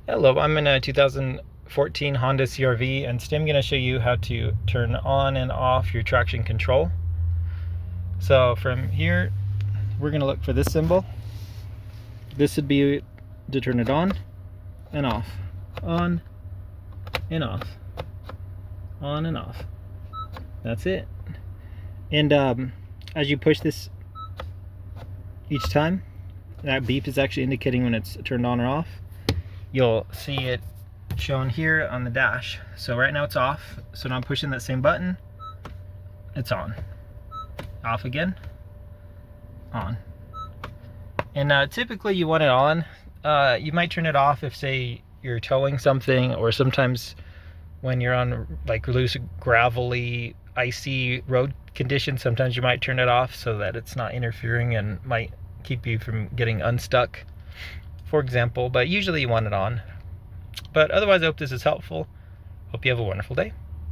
Hello, I'm in a 2014 Honda CR-V, and today I'm going to show you how to turn on and off your traction control. So from here, we're going to look for this symbol. This would be to turn it on and off, on and off, on and off. That's it. And as you push this each time, that beep is actually indicating when it's turned on or off. You'll see it shown here on the dash. So right now it's off, so now I'm pushing that same button, it's on. Off again, on. And typically you want it on. You might turn it off if, say, you're towing something, or sometimes when you're on like loose, gravelly, icy road conditions, sometimes you might turn it off so that it's not interfering and might keep you from getting unstuck, for example. But usually you want it on. But otherwise, I hope this is helpful. Hope you have a wonderful day.